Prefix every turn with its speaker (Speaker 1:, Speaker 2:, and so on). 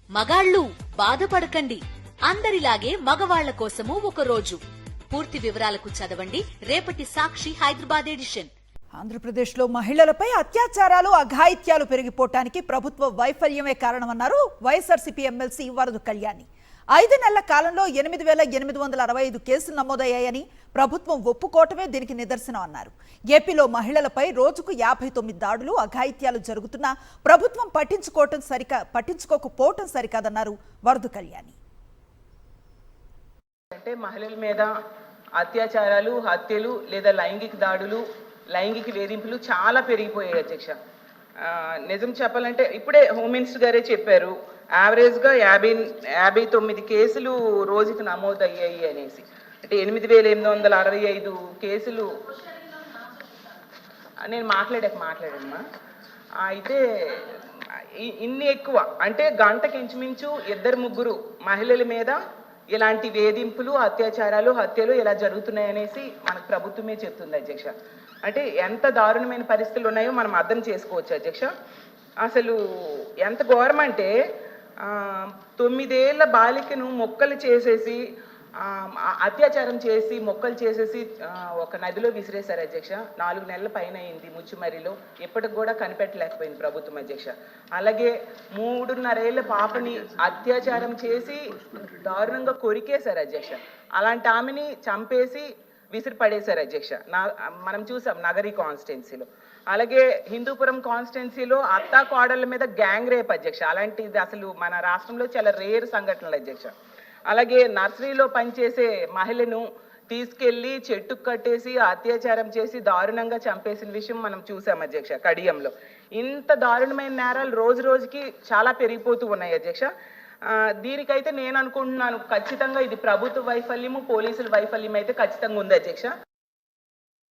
Speaker 1: మగాళ్ళు బాధపడకండి, అందరిలాగే మగవాళ్ల కోసము ఒక రోజు. పూర్తి వివరాలకు చదవండి రేపటి సాక్షి హైదరాబాద్ ఎడిషన్.
Speaker 2: ఆంధ్రప్రదేశ్లో మహిళలపై అత్యాచారాలు అఘాయిత్యాలు పెరిగిపోవటానికి ప్రభుత్వ వైఫల్యమే కారణమన్నారు వైఎస్ఆర్సీపీ ఎమ్మెల్సీ వరద కళ్యాణి. 5 నెలల కాలంలో 8,865 కేసులు నమోదయ్యాయని ప్రభుత్వం ఒప్పుకోవటమే దీనికి నిదర్శనం అన్నారు. ఏపీలో మహిళలపై రోజుకు 59 దాడులు అఘాయిత్యాలు జరుగుతున్నా ప్రభుత్వం పట్టించుకోకపోవటం సరికాదన్నారు వరద కళ్యాణి.
Speaker 3: అంటే మహిళల మీద అత్యాచారాలు, హత్యలు లేదా లైంగిక దాడులు, లైంగిక వేధింపులు చాలా పెరిగిపోయాయి అధ్యక్ష. నిజం చెప్పాలంటే ఇప్పుడే హోమ్ మినిస్టర్ గారే చెప్పారు, యావరేజ్గా 59 కేసులు రోజుకి నమోదయ్యాయి అనేసి. అంటే 8,865 కేసులు. నేను మాట్లాడమ్మా. అయితే ఇన్ని ఎక్కువ అంటే గంటకి ఇంచుమించు 2-3 మహిళల మీద ఇలాంటి వేధింపులు, అత్యాచారాలు, హత్యలు ఇలా జరుగుతున్నాయనేసి మనకు ప్రభుత్వమే చెప్తుంది అధ్యక్ష. అంటే ఎంత దారుణమైన పరిస్థితులు ఉన్నాయో మనం అర్థం చేసుకోవచ్చు అధ్యక్ష. అసలు ఎంత ఘోరం అంటే 9 ఏళ్ల బాలికను మొక్కలు చేసేసి అత్యాచారం చేసి మొక్కలు చేసేసి ఒక నదిలో విసిరేశారు అధ్యక్ష. 4 నెలల పైన అయింది ముచ్చుమరిలో. ఇప్పటికి కూడా కనిపెట్టలేకపోయింది ప్రభుత్వం అధ్యక్ష. అలాగే 3.5 ఏళ్ల పాపని అత్యాచారం చేసి దారుణంగా కొరికేశారు అధ్యక్ష. అలాంటి ఆమెని చంపేసి విసిరి పడేశారు అధ్యక్ష. మనం చూసాం నగరి కాన్స్టిట్యున్సీలో. అలాగే హిందూపురం కాన్స్టిట్యున్సీలో అత్తా కోడళ్ళ మీద గ్యాంగ్ రేప్ అధ్యక్ష. అలాంటిది అసలు మన రాష్ట్రంలో చాలా రేర్ సంఘటనలు అధ్యక్ష. అలాగే నర్సరీలో పనిచేసే మహిళను తీసుకెళ్లి చెట్టుకు కట్టేసి అత్యాచారం చేసి దారుణంగా చంపేసిన విషయం మనం చూసాం అధ్యక్ష కడియంలో. ఇంత దారుణమైన నేరాలు రోజు రోజుకి చాలా పెరిగిపోతూ ఉన్నాయి అధ్యక్ష. దీనికైతే నేను అనుకుంటున్నాను ఖచ్చితంగా ఇది ప్రభుత్వ వైఫల్యము, పోలీసుల వైఫల్యం అయితే ఖచ్చితంగా ఉంది అధ్యక్ష.